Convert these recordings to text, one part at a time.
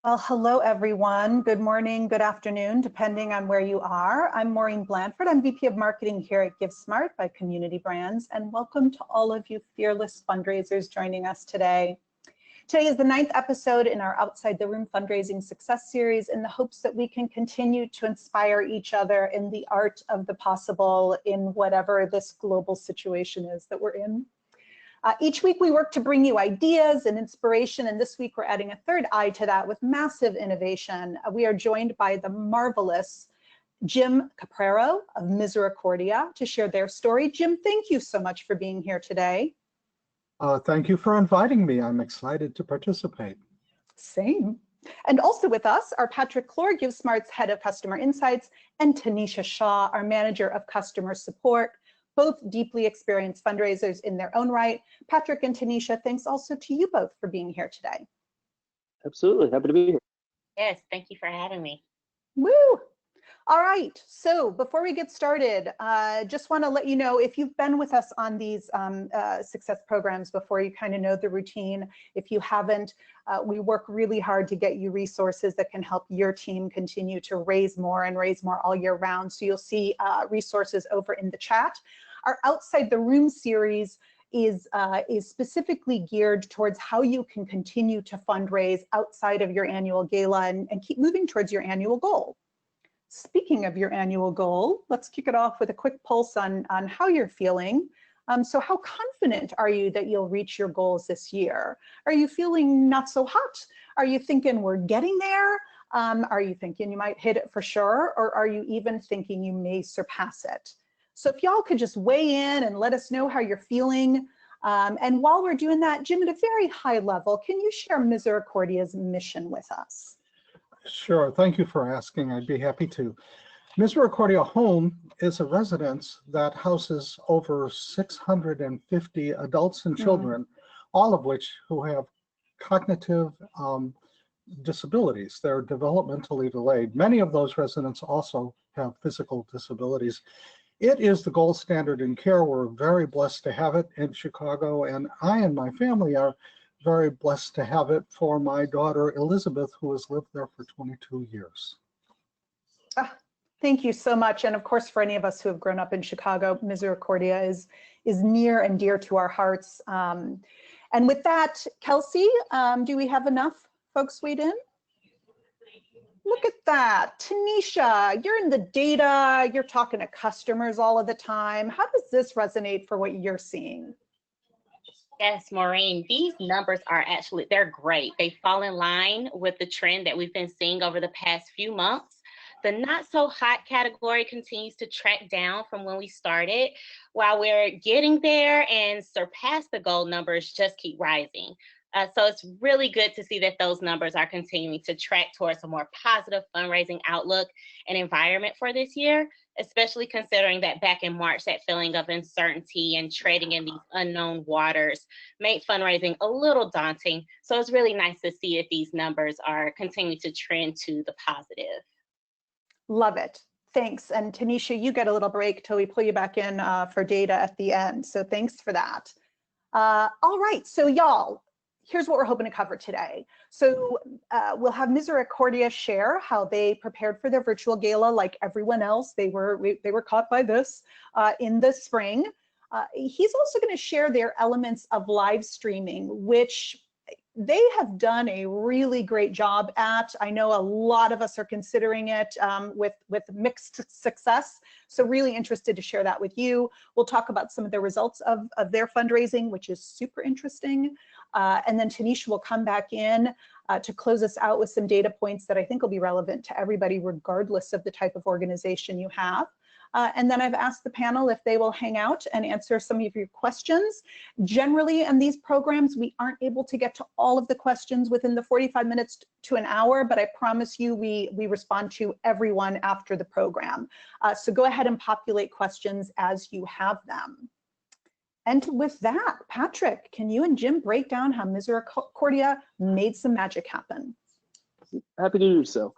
Well, hello, everyone. Good morning, good afternoon, depending on where you are. I'm Maureen Blanford. I'm VP of Marketing here at GiveSmart by Community Brands, and welcome to all of you fearless fundraisers joining us today. Today is the 9th episode in our Outside the Room Fundraising Success Series in the hopes that we can continue to inspire each other in the art of the possible in whatever this global situation is that we're in. Each week we work to bring you ideas and inspiration, and this week we're adding a third eye to that with massive innovation. We are joined by the marvelous Jim Caprero of Misericordia to share their story. Jim, thank you so much for being here today. Thank you for inviting me. I'm excited to participate. Same. And also with us are Patrick Clore, GiveSmart's Head of Customer Insights, and Tanisha Shaw, our Manager of Customer Support, both deeply experienced fundraisers in their own right. Patrick and Tanisha, thanks also to you both for being here today. Absolutely, happy to be here. Yes, thank you for having me. Woo! All right, so before we get started, just want to let you know, if you've been with us on these success programs before, you kind of know the routine. If you haven't, we work really hard to get you resources that can help your team continue to raise more and raise more all year round. So you'll see resources over in the chat. Our Outside the Room series is specifically geared towards how you can continue to fundraise outside of your annual gala and keep moving towards your annual goal. Speaking of your annual goal, let's kick it off with a quick pulse on how you're feeling. So how confident are you that you'll reach your goals this year? Are you feeling not so hot? Are you thinking we're getting there? Are you thinking you might hit it for sure? Or are you even thinking you may surpass it? So if y'all could just weigh in and let us know how you're feeling. And while we're doing that, Jim, at a very high level, can you share Misericordia's mission with us? Sure, thank you for asking. I'd be happy to. Misericordia Home is a residence that houses over 650 adults and children, all of which who have cognitive disabilities. They're developmentally delayed. Many of those residents also have physical disabilities. It is the gold standard in care. We're very blessed to have it in Chicago, and I and my family are very blessed to have it for my daughter Elizabeth, who has lived there for 22 years. Thank you so much. And of course, for any of us who have grown up in Chicago, Misericordia is near and dear to our hearts. And with that, Kelsey, do we have enough folks weighed in? Look at that. Tanisha, you're in the data, you're talking to customers all of the time. How does this resonate for what you're seeing? Yes, Maureen, these numbers are actually, they're great. They fall in line with the trend that we've been seeing over the past few months. The not so hot category continues to track down from when we started, while we're getting there and surpass the gold numbers just keep rising. So it's really good to see that those numbers are continuing to track towards a more positive fundraising outlook and environment for this year, especially considering that back in March, that feeling of uncertainty and trading in these unknown waters made fundraising a little daunting. So it's really nice to see that these numbers are continuing to trend to the positive. Love it. Thanks. And Tanisha, you get a little break till we pull you back in for data at the end. So thanks for that. All right, so y'all, here's what we're hoping to cover today. So we'll have Misericordia share how they prepared for their virtual gala like everyone else. They were caught by this in the spring. He's also going to share their elements of live streaming, which they have done a really great job at. I know a lot of us are considering it with mixed success. So really interested to share that with you. We'll talk about some of the results of their fundraising, which is super interesting. And then Tanisha will come back in to close us out with some data points that I think will be relevant to everybody, regardless of the type of organization you have. And then I've asked the panel if they will hang out and answer some of your questions. Generally, in these programs, we aren't able to get to all of the questions within the 45 minutes to an hour, but I promise you we respond to everyone after the program. So go ahead and populate questions as you have them. And with that, Patrick, can you and Jim break down how Misericordia made some magic happen? Happy to do so.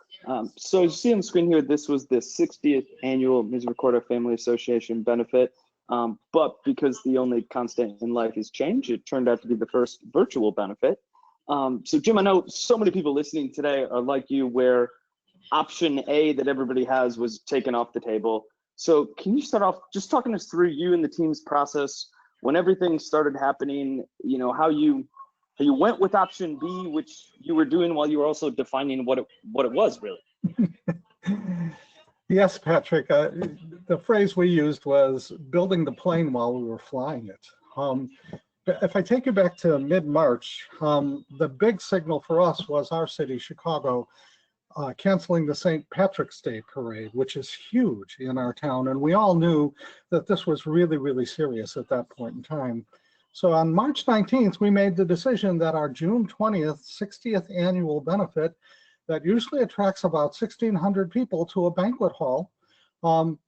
So as you see on the screen here, this was the 60th annual Misericordia Family Association benefit. But because the only constant in life is change, it turned out to be the first virtual benefit. So Jim, I know so many people listening today are like you, where option A that everybody has was taken off the table. So can you start off just talking us through you and the team's process when everything started happening, you know, how you went with option B, which you were doing while you were also defining what it was really? Yes, Patrick, the phrase we used was building the plane while we were flying it. If I take you back to mid-March, the big signal for us was our city, Chicago, canceling the St. Patrick's Day parade, which is huge in our town. And we all knew that this was really, really serious at that point in time. So on March 19th, we made the decision that our June 20th, 60th annual benefit that usually attracts about 1,600 people to a banquet hall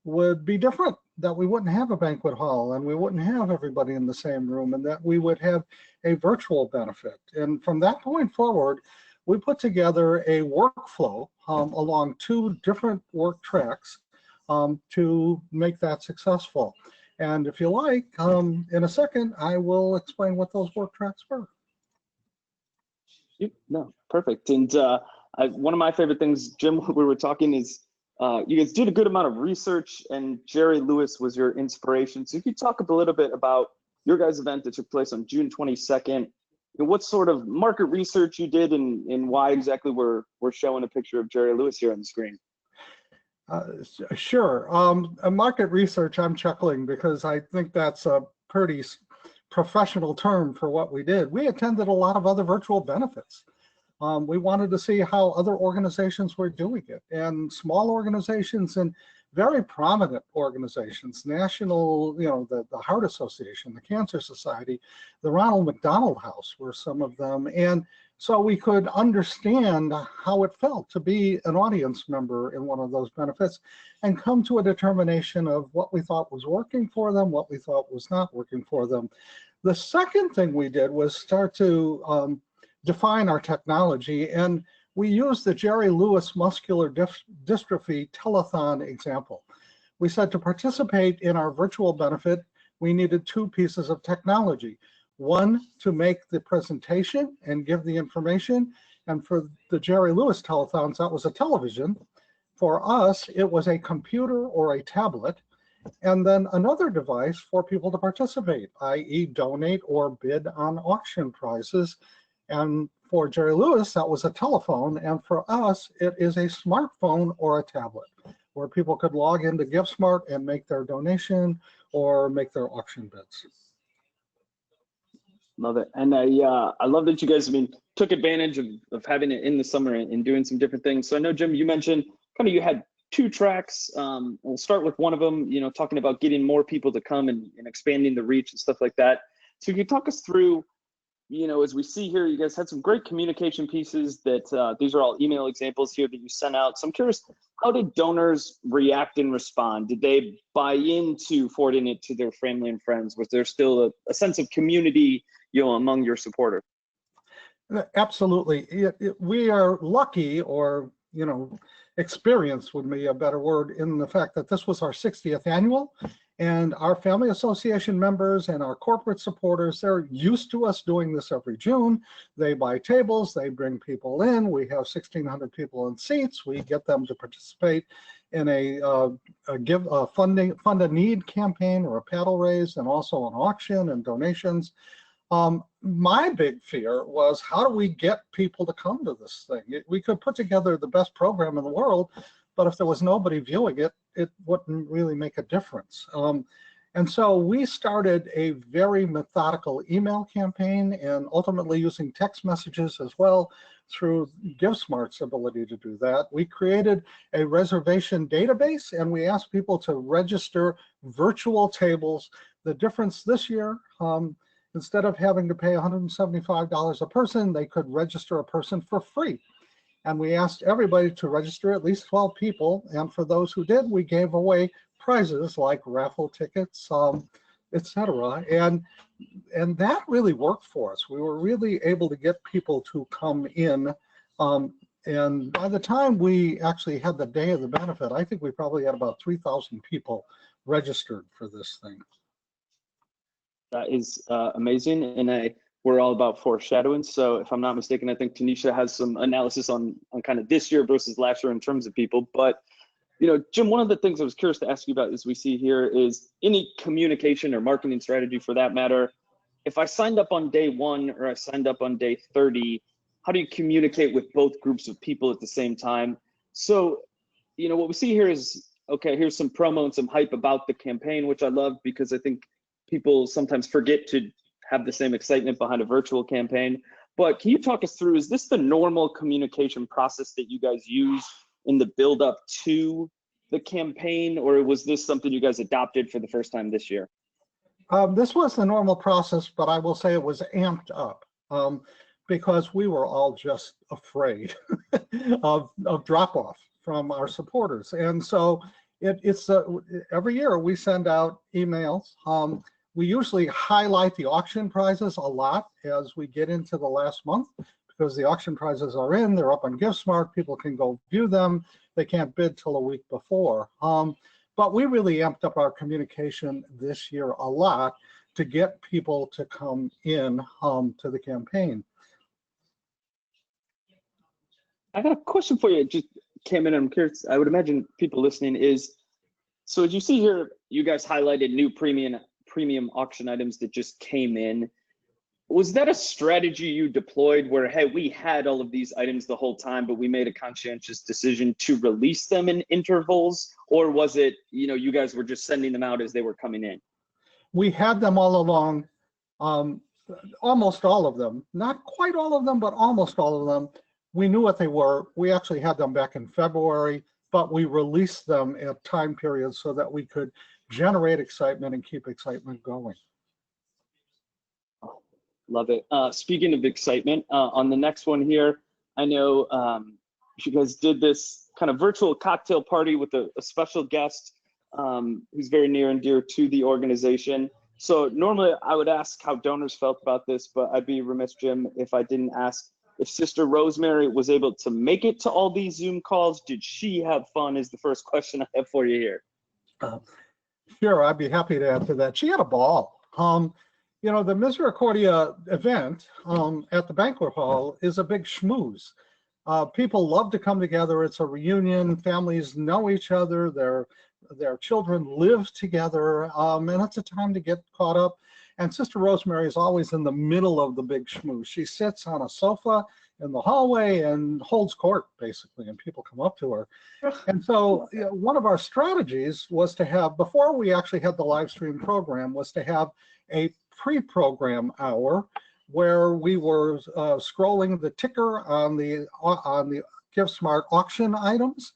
would be different, that we wouldn't have a banquet hall and we wouldn't have everybody in the same room, and that we would have a virtual benefit. And from that point forward, we put together a workflow along 2 different work tracks to make that successful. And if you like, in a second, I will explain what those work tracks were. No, perfect. And one of my favorite things, Jim, we were talking is you guys did a good amount of research, and Jerry Lewis was your inspiration. So if you could talk a little bit about your guys' event that took place on June 22nd, what sort of market research you did, and why exactly we're showing a picture of Jerry Lewis here on the screen. Sure. Market research, I'm chuckling because I think that's a pretty professional term for what we did. We attended a lot of other virtual benefits. We wanted to see how other organizations were doing it, and small organizations and very prominent organizations, national, you know, the Heart Association, the Cancer Society, the Ronald McDonald House were some of them. And so we could understand how it felt to be an audience member in one of those benefits and come to a determination of what we thought was working for them, what we thought was not working for them. The second thing we did was start to define our technology, and we used the Jerry Lewis muscular dystrophy telethon example. We said to participate in our virtual benefit, we needed 2 pieces of technology. One, to make the presentation and give the information, and for the Jerry Lewis telethons, that was a television. For us, it was a computer or a tablet, and then another device for people to participate, i.e. donate or bid on auction prizes. And for Jerry Lewis, that was a telephone, and for us, it is a smartphone or a tablet where people could log into GiveSmart and make their donation or make their auction bids. Love it. And I love that you guys, took advantage of having it in the summer and doing some different things. So I know, Jim, you mentioned kind of you had 2 tracks. We'll start with one of them, you know, talking about getting more people to come and expanding the reach and stuff like that. So can you talk us through, you know, as we see here, you guys had some great communication pieces that these are all email examples here that you sent out. So I'm curious, how did donors react and respond? Did they buy into forwarding it to their family and friends? Was there still a sense of community, you know, among your supporters? Absolutely. We are lucky, or, you know, experienced would be a better word, in the fact that this was our 60th annual. And our family association members and our corporate supporters, they're used to us doing this every June. They buy tables, they bring people in. We have 1,600 people in seats. We get them to participate in a fund a need campaign or a paddle raise, and also an auction and donations. My big fear was, how do we get people to come to this thing? We could put together the best program in the world, but if there was nobody viewing it, it wouldn't really make a difference. And so we started a very methodical email campaign, and ultimately using text messages as well through GiveSmart's ability to do that. We created a reservation database, and we asked people to register virtual tables. The difference this year, instead of having to pay $175 a person, they could register a person for free. And we asked everybody to register, at least 12 people. And for those who did, we gave away prizes like raffle tickets, etc. And that really worked for us. We were really able to get people to come in. And by the time we actually had the day of the benefit, I think we probably had about 3,000 people registered for this thing. That is amazing. And we're all about foreshadowing. So if I'm not mistaken, I think Tanisha has some analysis on kind of this year versus last year in terms of people. But, you know, Jim, one of the things I was curious to ask you about as we see here is any communication or marketing strategy for that matter. If I signed up on day 1 or I signed up on day 30, how do you communicate with both groups of people at the same time? So, you know, what we see here is, okay, here's some promo and some hype about the campaign, which I love because I think people sometimes forget to have the same excitement behind a virtual campaign. But can you talk us through, is this the normal communication process that you guys use in the build up to the campaign, or was this something you guys adopted for the first time this year? This was the normal process, but I will say it was amped up because we were all just afraid of drop off from our supporters. And so it's every year we send out emails. We usually highlight the auction prizes a lot as we get into the last month because the auction prizes are in, they're up on GiftSmart, people can go view them. They can't bid till a week before. But we really amped up our communication this year a lot to get people to come in to the campaign. I got a question for you. It just came in, I'm curious. I would imagine people listening is, so as you see here, you guys highlighted new premium auction items that just came in. Was that a strategy you deployed where, hey, we had all of these items the whole time, but we made a conscientious decision to release them in intervals? Or was it, you know, you guys were just sending them out as they were coming in? We had them all along, almost all of them, not quite all of them, but almost all of them. We knew what they were. We actually had them back in February, but we released them at time periods so that we could generate excitement and keep excitement going. Love it. Speaking of excitement, on the next one here, I know you guys did this kind of virtual cocktail party with a special guest who's very near and dear to the organization. So normally I would ask how donors felt about this, but I'd be remiss, Jim, if I didn't ask if Sister Rosemary was able to make it to all these Zoom calls. Did she have fun is the first question I have for you here. Sure, I'd be happy to answer that. She had a ball. You know, the Misericordia event at the banquet hall is a big schmooze. People love to come together. It's a reunion. Families know each other. Their children live together, and it's a time to get caught up. And Sister Rosemary is always in the middle of the big schmooze. She sits on a sofa in the hallway and holds court, basically, and people come up to her. And so you know, one of our strategies was to have, before we actually had the live stream program, was to have a pre-program hour where we were scrolling the ticker on the GiftSmart auction items.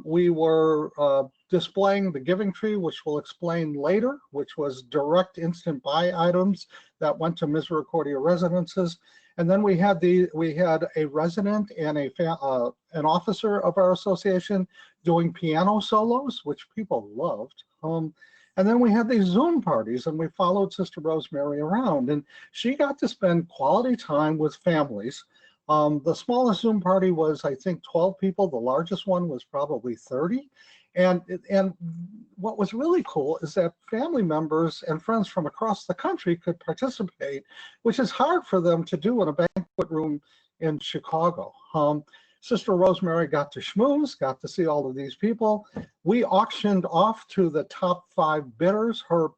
We were displaying the giving tree, which we'll explain later, which was direct instant buy items that went to Misericordia residences. And then we had a resident and an officer of our association doing piano solos, which people loved. And then we had these Zoom parties, and we followed Sister Rosemary around, and she got to spend quality time with families. The smallest Zoom party was, I think, 12 people. The largest one was probably 30. And what was really cool is that family members and friends from across the country could participate, which is hard for them to do in a banquet room in Chicago. Sister Rosemary got to schmooze, got to see all of these people. We auctioned off to the top 5 bidders her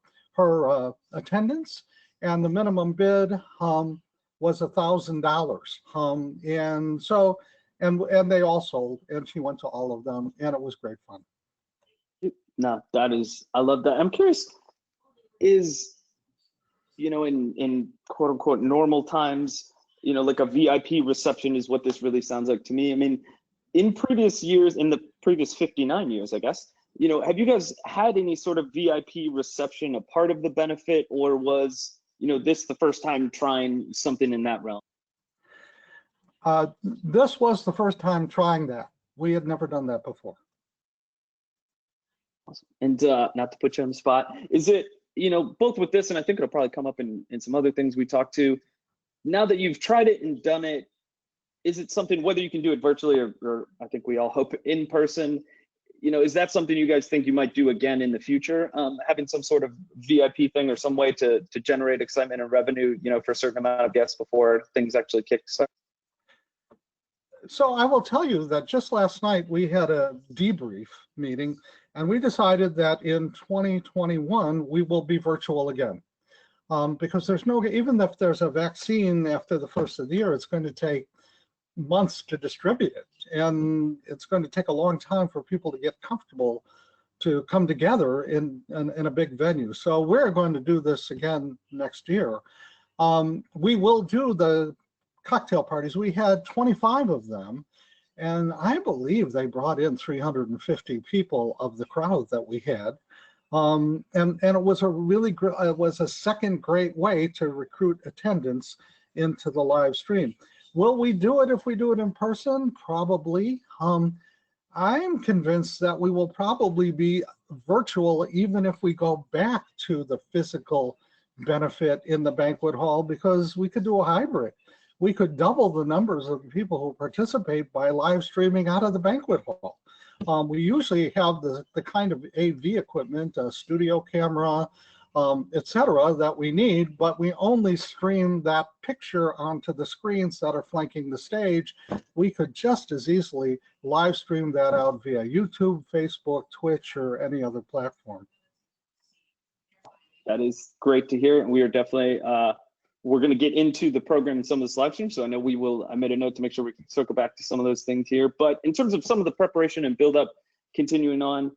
attendance, and the minimum bid was $1,000. And so, and they all sold, and she went to all of them, and it was great fun. No, that is, I love that. I'm curious, is, you know, in quote unquote normal times, you know, like a VIP reception is what this really sounds like to me. I mean, in previous years, in the previous 59 years, I guess, you know, have you guys had any sort of VIP reception a part of the benefit, or was, you know, this the first time trying something in that realm? This was the first time trying that. We had never done that before. Awesome. And not to put you on the spot, is it, you know, both with this, and I think it'll probably come up in some other things we talked to, now that you've tried it and done it, is it something, whether you can do it virtually or I think we all hope in person, is that something you guys think you might do again in the future? Having some sort of VIP thing or some way to generate excitement and revenue, for a certain amount of guests before things actually kickstart? So I will tell you that just last night we had a debrief meeting, and we decided that in 2021 we will be virtual again. Because even if there's a vaccine after the first of the year, it's going to take months to distribute it. And it's going to take a long time for people to get comfortable to come together in a big venue. So we're going to do this again next year. We will do the cocktail parties. We had 25 of them, and I believe they brought in 350 people of the crowd that we had. And it was a second great way to recruit attendance into the live stream. Will we do it if we do it in person? Probably. I'm convinced that we will probably be virtual even if we go back to the physical benefit in the banquet hall, because we could do a hybrid. We could double the numbers of people who participate by live streaming out of the banquet hall. We usually have the kind of AV equipment, a studio camera, etc., that we need, but we only stream that picture onto the screens that are flanking the stage. We could just as easily live stream that out via YouTube, Facebook, Twitch, or any other platform. That is great to hear, and we are definitely we're going to get into the program in some of the live streams, so I know we will. I made a note to make sure we can circle back to some of those things here. But in terms of some of the preparation and build up, continuing on,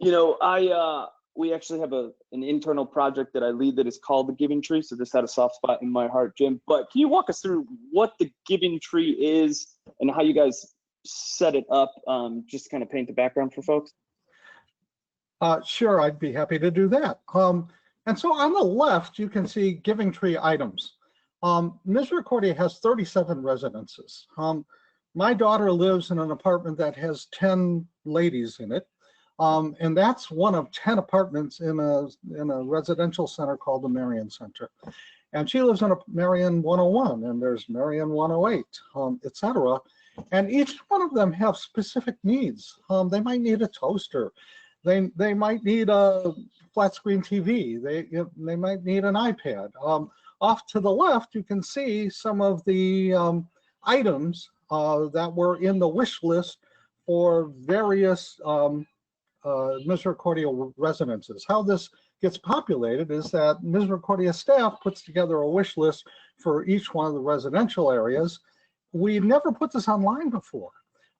we actually have an internal project that I lead that is called the Giving Tree. So this had a soft spot in my heart, Jim. But can you walk us through what the Giving Tree is and how you guys set it up, just to kind of paint the background for folks? Sure, I'd be happy to do that. And so on the left, you can see Giving Tree items. Misericordia has 37 residences. My daughter lives in an apartment that has 10 ladies in it. And that's one of 10 apartments in a residential center called the Marion Center. And she lives in a Marion 101, and there's Marion 108, etc. And each one of them have specific needs. They might need a toaster. They might need a flat screen TV. They might need an iPad. Off to the left, you can see some of the items that were in the wish list for various Misericordia residences. How this gets populated is that Misericordia staff puts together a wish list for each one of the residential areas. We never put this online before,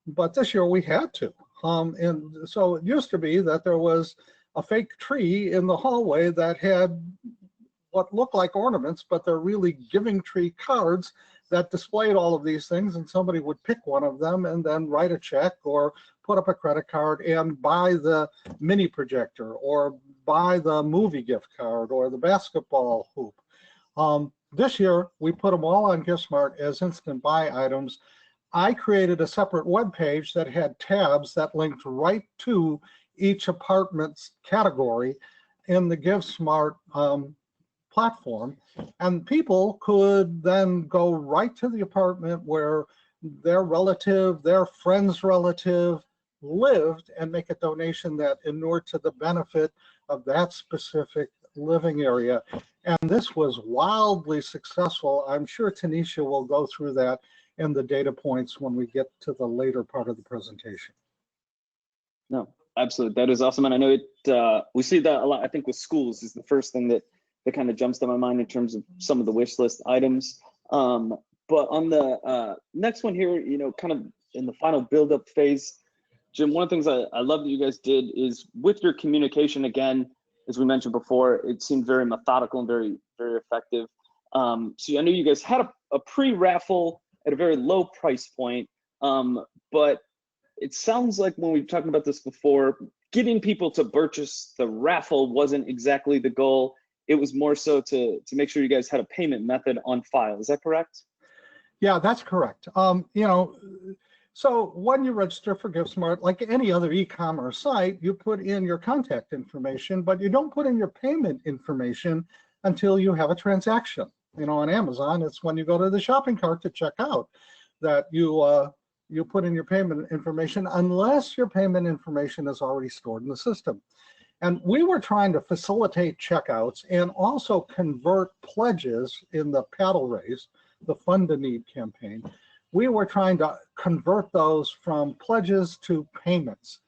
but this year we had to. And so it used to be that there was a fake tree in the hallway that had what looked like ornaments, but they're really Giving Tree cards that displayed all of these things, and somebody would pick one of them and then write a check or put up a credit card and buy the mini projector or buy the movie gift card or the basketball hoop. This year, we put them all on GiftSmart as instant buy items. I created a separate web page that had tabs that linked right to each apartment's category in the GiveSmart platform, and people could then go right to the apartment where their relative, their friend's relative lived and make a donation that inured to the benefit of that specific living area. And this was wildly successful. I'm sure Tanisha will go through that and the data points when we get to the later part of the presentation. No, absolutely. That is awesome. And I know it, we see that a lot. I think with schools is the first thing that kind of jumps to my mind in terms of some of the wish list items. But on the next one here, kind of in the final build-up phase, Jim, one of the things I love that you guys did is with your communication, again, as we mentioned before, it seemed very methodical and very, very effective. So I know you guys had a pre-raffle at a very low price point, but it sounds like when we've talked about this before, getting people to purchase the raffle wasn't exactly the goal. It was more so to make sure you guys had a payment method on file. Is that correct? Yeah, that's correct. So when you register for GiftSmart, like any other e-commerce site, you put in your contact information, but you don't put in your payment information until you have a transaction. On Amazon, it's when you go to the shopping cart to check out that you you put in your payment information unless your payment information is already stored in the system. And we were trying to facilitate checkouts and also convert pledges in the paddle raise, the Fund a Need campaign. We were trying to convert those from pledges to payments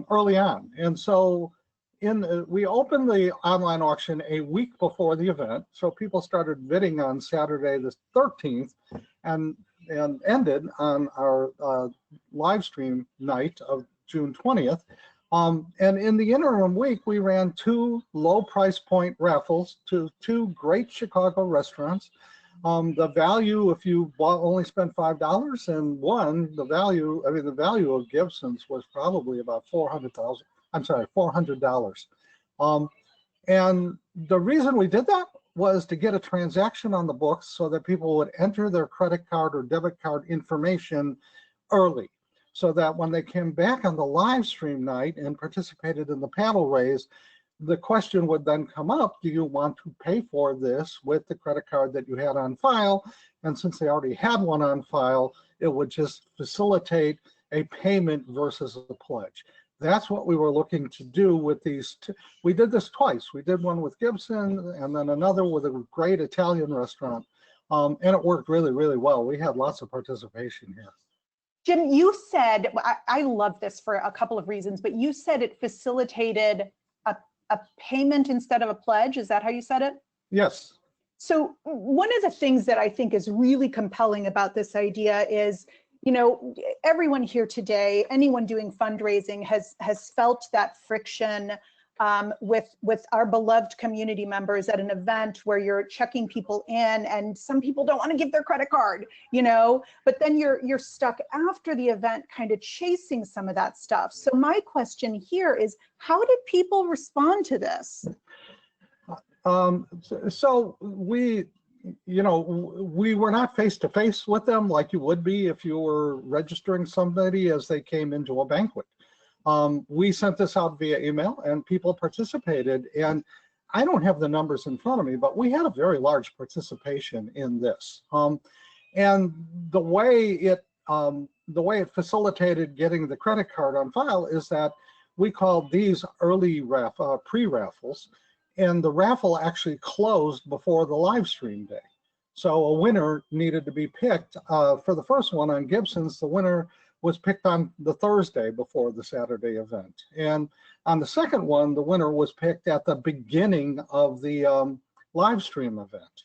early on. And so we opened the online auction a week before the event. So people started bidding on Saturday the 13th and ended on our live stream night of June 20th. And in the interim week, we ran 2 low price point raffles to 2 great Chicago restaurants. The value, if you only spent $5 and won, the value of Gibson's was probably about $400. And the reason we did that was to get a transaction on the books so that people would enter their credit card or debit card information early, so that when they came back on the live stream night and participated in the paddle raise, the question would then come up, do you want to pay for this with the credit card that you had on file? And since they already had one on file, it would just facilitate a payment versus a pledge. That's what we were looking to do with these two. We did this twice. We did one with Gibson and then another with a great Italian restaurant. And it worked really, really well. We had lots of participation here. Jim, you said, I love this for a couple of reasons, but you said it facilitated a payment instead of a pledge. Is that how you said it? Yes. So one of the things that I think is really compelling about this idea is, you know, everyone here today, anyone doing fundraising has felt that friction with our beloved community members at an event where you're checking people in, and some people don't want to give their credit card, you know, but then you're stuck after the event kind of chasing some of that stuff. So my question here is, how did people respond to this? So we were not face to face with them like you would be if you were registering somebody as they came into a banquet. We sent this out via email and people participated, and I don't have the numbers in front of me, but we had a very large participation in this. And the way it facilitated getting the credit card on file is that we called these early pre-raffles, and the raffle actually closed before the live stream day. So a winner needed to be picked. For the first one on Gibson's, the winner was picked on the Thursday before the Saturday event. And on the second one, the winner was picked at the beginning of the live stream event.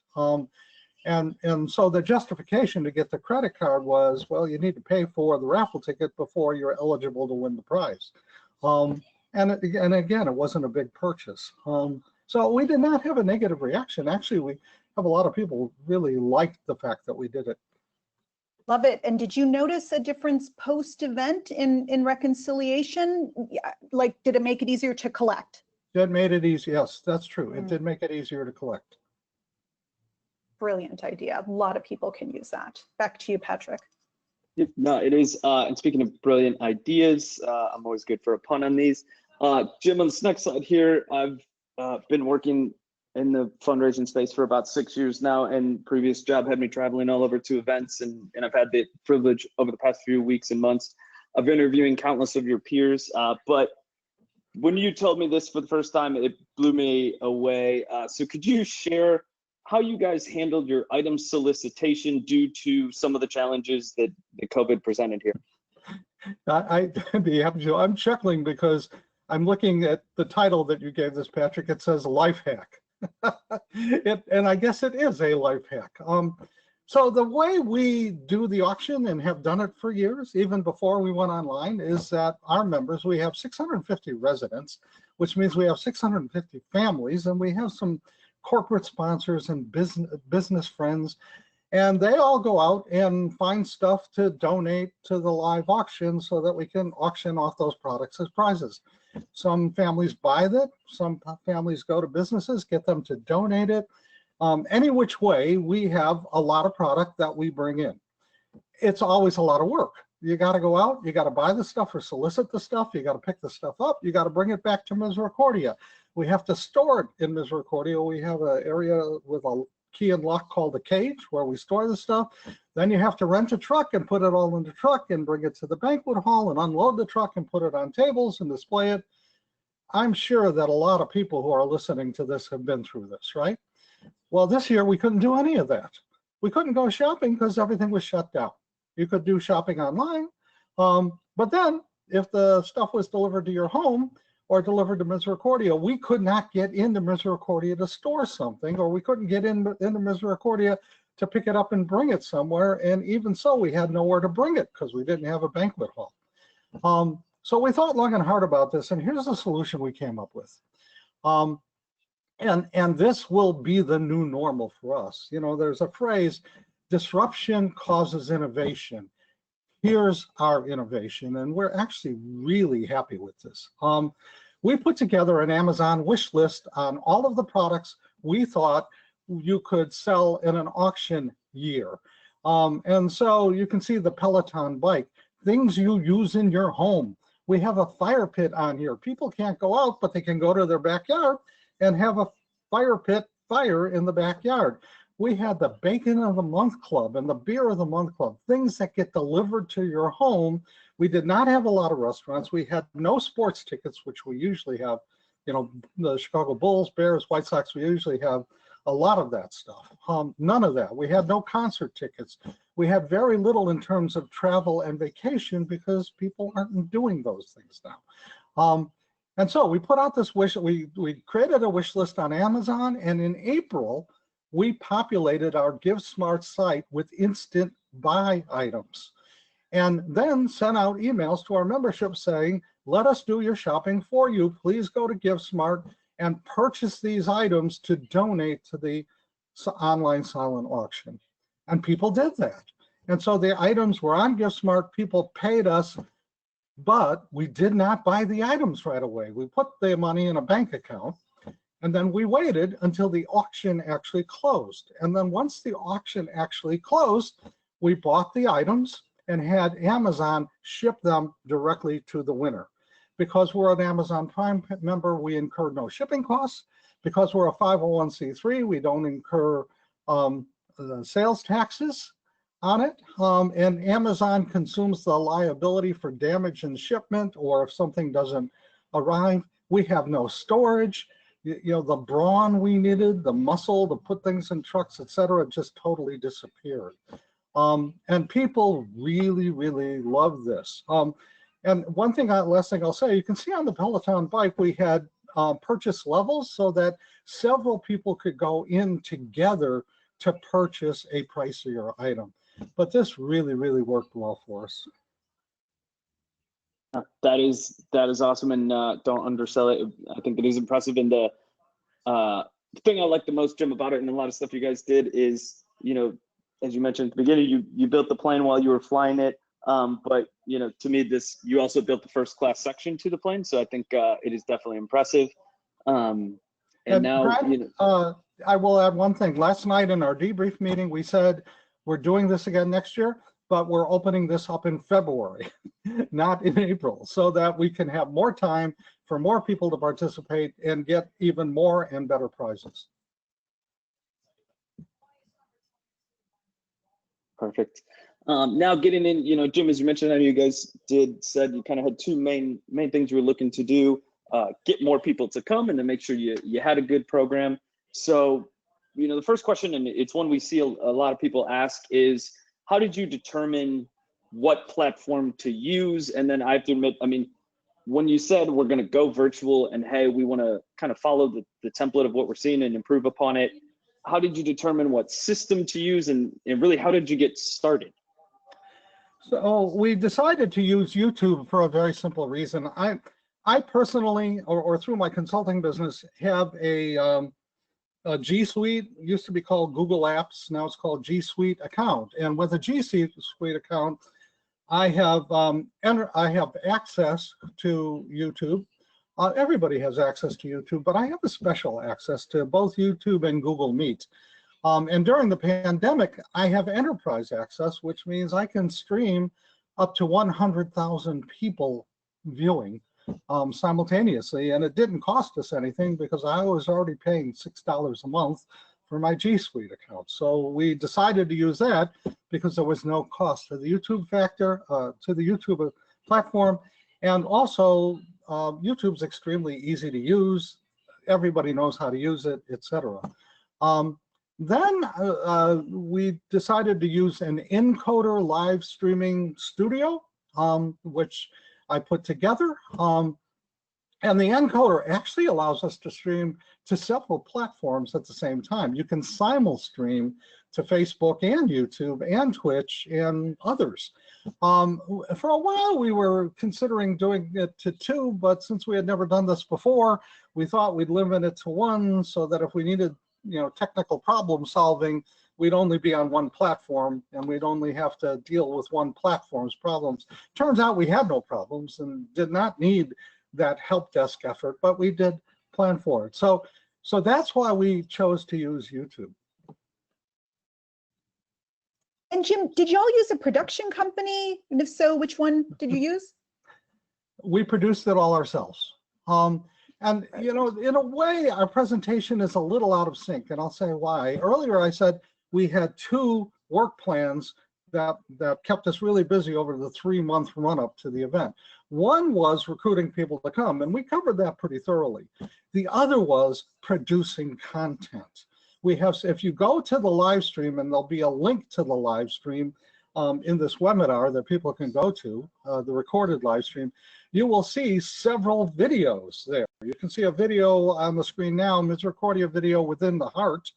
And so the justification to get the credit card was, well, you need to pay for the raffle ticket before you're eligible to win the prize. And again, it wasn't a big purchase. So we did not have a negative reaction. Actually, we have a lot of people really liked the fact that we did it. Love it. And did you notice a difference post-event in reconciliation? Like, did it make it easier to collect? It made it easy. Yes, that's true. It did make it easier to collect. Brilliant idea. A lot of people can use that. Back to you, Patrick. Yep, no, it is. And speaking of brilliant ideas, I'm always good for a pun on these. Jim, on this next slide here, I've been working in the fundraising space for about 6 years now, and previous job had me traveling all over to events, and I've had the privilege over the past few weeks and months of interviewing countless of your peers. But when you told me this for the first time, it blew me away. So could you share how you guys handled your item solicitation due to some of the challenges that the COVID presented here? I'd be happy to. I'm chuckling because I'm looking at the title that you gave this, Patrick. It says life hack. And I guess it is a life hack. So the way we do the auction and have done it for years, even before we went online, is that our members, we have 650 residents, which means we have 650 families, and we have some corporate sponsors and business friends, and they all go out and find stuff to donate to the live auction so that we can auction off those products as prizes. Some families buy that, some families go to businesses, get them to donate it. Any which way, we have a lot of product that we bring in. It's always a lot of work. You got to go out, you got to buy the stuff or solicit the stuff, you got to pick the stuff up, you got to bring it back to Misericordia. We have to store it in Misericordia. We have an area with a key and lock called a cage where we store the stuff. Then you have to rent a truck and put it all in the truck and bring it to the banquet hall and unload the truck and put it on tables and display it. I'm sure that a lot of people who are listening to this have been through this, right? Well, this year we couldn't do any of that. We couldn't go shopping because everything was shut down. You could do shopping online, but then if the stuff was delivered to your home or delivered to Misericordia, we could not get into Misericordia to store something, or we couldn't get into Misericordia to pick it up and bring it somewhere. And even so, we had nowhere to bring it because we didn't have a banquet hall. So we thought long and hard about this, and here's the solution we came up with. And this will be the new normal for us. You know, there's a phrase, disruption causes innovation. Here's our innovation, and we're actually really happy with this. We put together an Amazon wish list on all of the products we thought you could sell in an auction year. And so you can see the Peloton bike, things you use in your home. We have a fire pit on here. People can't go out, but they can go to their backyard and have a fire pit fire in the backyard. We had the Bacon of the Month Club and the Beer of the Month Club, things that get delivered to your home. We did not have a lot of restaurants. We had no sports tickets, which we usually have. You know, the Chicago Bulls, Bears, White Sox, we usually have a lot of that stuff. None of that. We had no concert tickets. We had very little in terms of travel and vacation because people aren't doing those things now. And so we put out this wish, we created a wish list on Amazon, and in April, we populated our GiveSmart site with instant buy items, and then sent out emails to our membership saying, let us do your shopping for you. Please go to GiveSmart and purchase these items to donate to the online silent auction. And people did that. And so the items were on GiveSmart, people paid us, but we did not buy the items right away. We put the money in a bank account, and then we waited until the auction actually closed. And then once the auction actually closed, we bought the items and had Amazon ship them directly to the winner. Because we're an Amazon Prime member, we incur no shipping costs. Because we're a 501c3, we don't incur sales taxes on it. And Amazon consumes the liability for damage in shipment, or if something doesn't arrive. We have no storage. You know, the brawn we needed, the muscle to put things in trucks, etc., just totally disappeared. And people really, really love this. And one thing, last thing I'll say, you can see on the Peloton bike, we had purchase levels so that several people could go in together to purchase a pricier item. But this really, really worked well for us. That is awesome, and don't undersell it. I think it is impressive. And the thing I like the most, Jim, about it, and a lot of stuff you guys did is, you know, as you mentioned at the beginning, you built the plane while you were flying it. But you know, to me, you also built the first class section to the plane, so I think it is definitely impressive. And now, Brad, you know, I will add one thing. Last night in our debrief meeting, we said we're doing this again next year, but we're opening this up in February, not in April, so that we can have more time for more people to participate and get even more and better prizes. Perfect. Now getting in, you know, Jim, as you mentioned, I know you guys said you kind of had two main things you were looking to do, get more people to come and then make sure you had a good program. So, you know, the first question, and it's one we see a lot of people ask, is how did you determine what platform to use? And then I have to admit, I mean, when you said we're going to go virtual and hey, we want to kind of follow the template of what we're seeing and improve upon it, how did you determine what system to use, and really how did you get started? So we decided to use YouTube for a very simple reason. I personally, or through my consulting business, have a G Suite, used to be called Google Apps, now it's called G Suite account. And with a G Suite account, I have access to YouTube. Everybody has access to YouTube, but I have a special access to both YouTube and Google Meet. And during the pandemic, I have enterprise access, which means I can stream up to 100,000 people viewing simultaneously. And it didn't cost us anything because I was already paying $6 a month for my G Suite account. So we decided to use that because there was no cost to the YouTube to the YouTube platform. And also YouTube's extremely easy to use. Everybody knows how to use it, etc. Then we decided to use an encoder live streaming studio, which I put together. And the encoder actually allows us to stream to several platforms at the same time. You can simul-stream to Facebook and YouTube and Twitch and others. For a while, we were considering doing it to 2, but since we had never done this before, we thought we'd limit it to 1 so that if we needed, technical problem solving, we'd only be on 1 platform and we'd only have to deal with 1 platform's problems. Turns out we had no problems and did not need that help desk effort, but we did plan for it. So that's why we chose to use YouTube. And Jim, did y'all use a production company? And if so, which one did you use? We produced it all ourselves. And in a way, our presentation is a little out of sync, and I'll say why. Earlier I said we had 2 work plans that kept us really busy over the 3-month run-up to the event. One was recruiting people to come, and we covered that pretty thoroughly. The other was producing content. We have, if you go to the live stream, and there'll be a link to the live stream in this webinar that people can go to, the recorded live stream, you will see several videos there. You can see a video on the screen now, Misericordia video within the heart,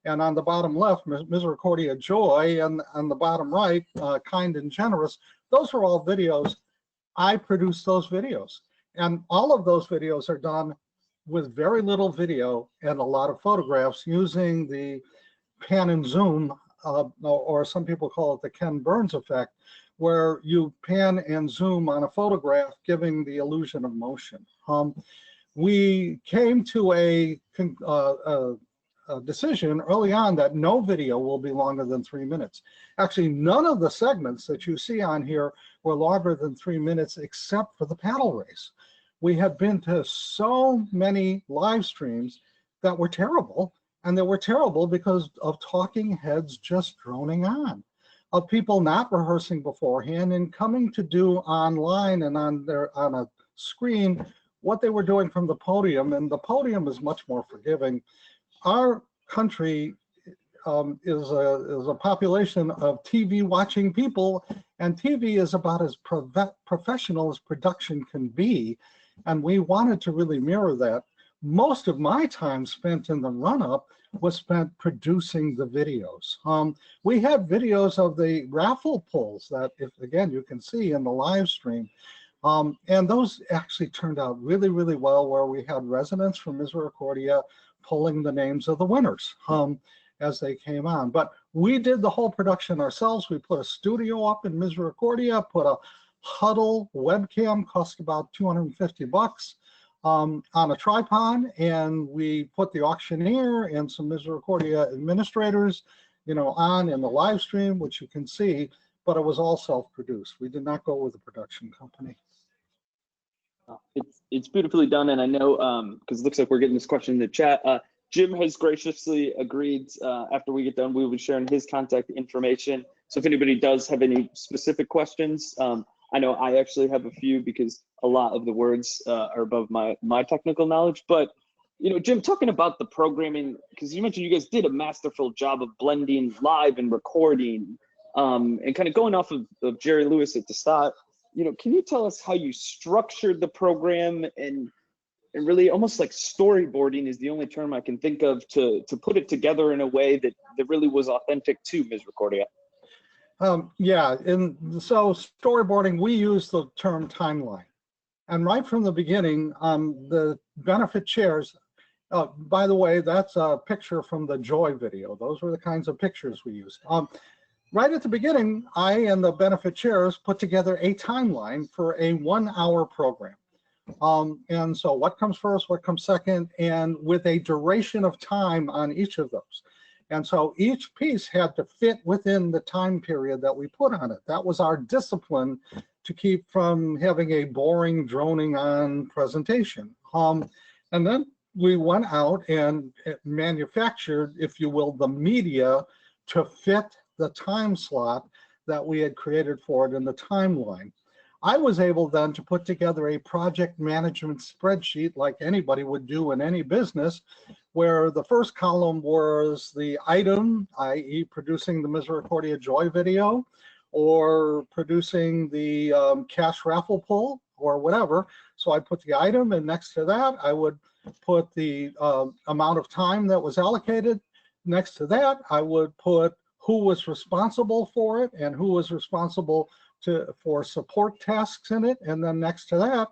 and on the bottom left, Misericordia Joy, and on the bottom right, Kind and Generous. Those are all videos. I produced those videos. And all of those videos are done with very little video and a lot of photographs using the pan and zoom, or some people call it the Ken Burns effect, where you pan and zoom on a photograph, giving the illusion of motion. We came to a decision early on that no video will be longer than 3 minutes. Actually, none of the segments that you see on here were longer than 3 minutes except for the paddle race. We had been to so many live streams that were terrible, and they were terrible because of talking heads just droning on, of people not rehearsing beforehand and coming to do online and on a screen what they were doing from the podium, and the podium is much more forgiving. Our country is a population of TV watching people, and TV is about as professional as production can be, and we wanted to really mirror that. Most of my time spent in the run-up was spent producing the videos. We had videos of the raffle pulls that, again, you can see in the live stream. And those actually turned out really, really well, where we had residents from Misericordia pulling the names of the winners as they came on. But we did the whole production ourselves. We put a studio up in Misericordia, put a Huddle webcam, cost about $250 on a tripod, and we put the auctioneer and some Misericordia administrators, on in the live stream, which you can see, but it was all self-produced. We did not go with a production company. It's beautifully done, and I know because it looks like we're getting this question in the chat. Jim has graciously agreed after we get done, we will be sharing his contact information. So if anybody does have any specific questions, I know I actually have a few because a lot of the words are above my technical knowledge. But Jim, talking about the programming, because you mentioned you guys did a masterful job of blending live and recording, and kind of going off of Jerry Lewis at the start. Can you tell us how you structured the program and really almost like storyboarding is the only term I can think of to put it together in a way that really was authentic to Misericordia? Yeah, and so storyboarding, we use the term timeline. And right from the beginning, the benefit chairs, by the way, that's a picture from the Joy video. Those were the kinds of pictures we used. Right at the beginning, I and the benefit chairs put together a timeline for a 1-hour program. And so what comes first, what comes second, and with a duration of time on each of those. And so each piece had to fit within the time period that we put on it. That was our discipline to keep from having a boring, droning on presentation. And then we went out and manufactured, if you will, the media to fit the time slot that we had created for it in the timeline. I was able then to put together a project management spreadsheet like anybody would do in any business, where the first column was the item, i.e. producing the Misericordia Joy video, or producing the cash raffle pull, or whatever. So I put the item, and next to that, I would put the amount of time that was allocated. Next to that, I would put who was responsible for it and who was responsible for support tasks in it. And then next to that,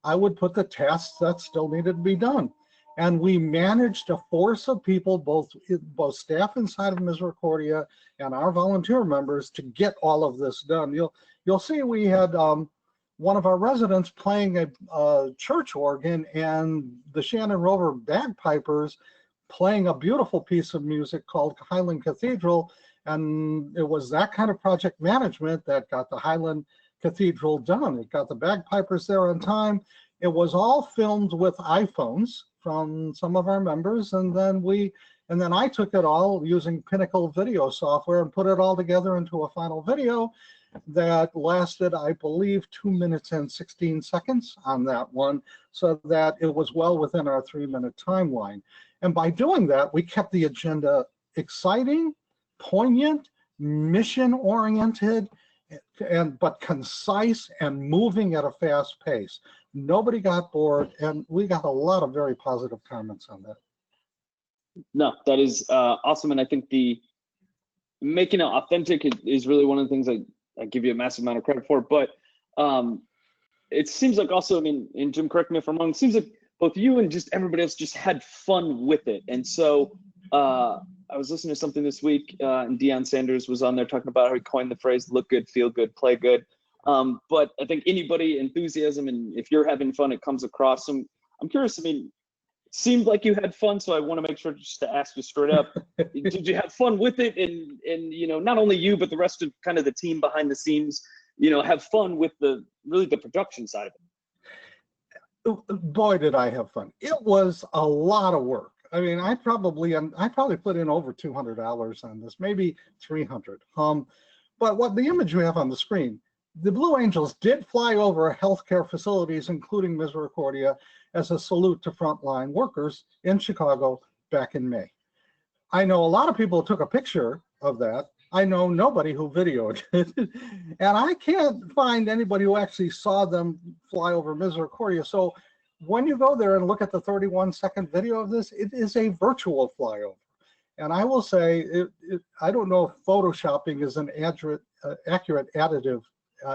I would put the tasks that still needed to be done. And we managed a force of people, both staff inside of Misericordia and our volunteer members, to get all of this done. You'll see we had one of our residents playing a church organ, and the Shannon Rover bagpipers playing a beautiful piece of music called Highland Cathedral. And it was that kind of project management that got the Highland Cathedral done. It got the bagpipers there on time. It was all filmed with iPhones from some of our members, and then I took it all using Pinnacle video software and put it all together into a final video that lasted, I believe, 2 minutes and 16 seconds on that one, so that it was well within our 3-minute timeline. And by doing that, we kept the agenda exciting, poignant, mission-oriented, but concise and moving at a fast pace. Nobody got bored, and we got a lot of very positive comments on that. No, that is awesome. And I think the making it authentic is really one of the things I give you a massive amount of credit for. But it seems like also, I mean, and Jim, correct me if I'm wrong, it seems like both you and just everybody else just had fun with it. And so I was listening to something this week, and Deion Sanders was on there talking about how he coined the phrase "look good, feel good, play good." But I think anybody, enthusiasm, and if you're having fun, it comes across. So I'm curious, I mean, it seemed like you had fun, so I want to make sure just to ask you straight up, did you have fun with it? And you know, not only you, but the rest of kind of the team behind the scenes, you know, have fun with the production side of it. Boy, did I have fun. It was a lot of work. I mean, I probably put in over $200 on this, maybe 300. But what the image we have on the screen, the Blue Angels did fly over healthcare facilities, including Misericordia, as a salute to frontline workers in Chicago back in May. I know a lot of people took a picture of that. I know nobody who videoed it. And I can't find anybody who actually saw them fly over Misericordia. So when you go there and look at the 31-second video of this, it is a virtual flyover. And I will say, I don't know if photoshopping is an accurate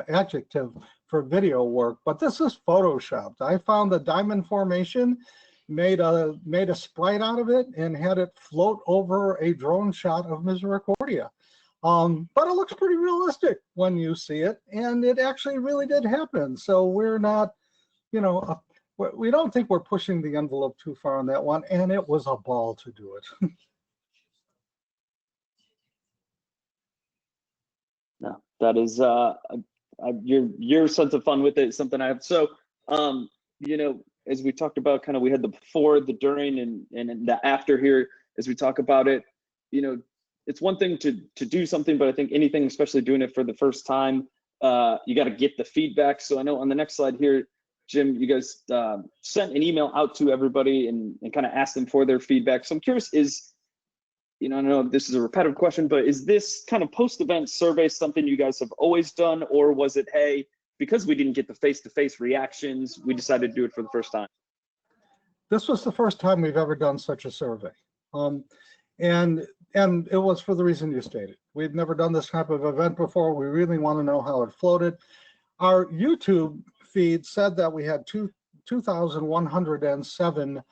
adjective for video work, but this is photoshopped. I found the diamond formation, made a sprite out of it, and had it float over a drone shot of Misericordia. But it looks pretty realistic when you see it, and it actually really did happen. So we're not, you know, we don't think we're pushing the envelope too far on that one, and it was a ball to do it. No, that is your sense of fun with it is something I have. So, you know, as we talked about, kind of we had the before, the during, and the after here. As we talk about it, you know, it's one thing to do something, but I think anything, especially doing it for the first time, you got to get the feedback. So I know on the next slide here, Jim, you guys sent an email out to everybody and kind of asked them for their feedback. So I'm curious, you know, I don't know if this is a repetitive question, but is this kind of post-event survey something you guys have always done, or was it, hey, because we didn't get the face-to-face reactions, we decided to do it for the first time? This was the first time we've ever done such a survey. And it was for the reason you stated. We've never done this type of event before. We really want to know how it floated. Our YouTube feed said that we had 2,107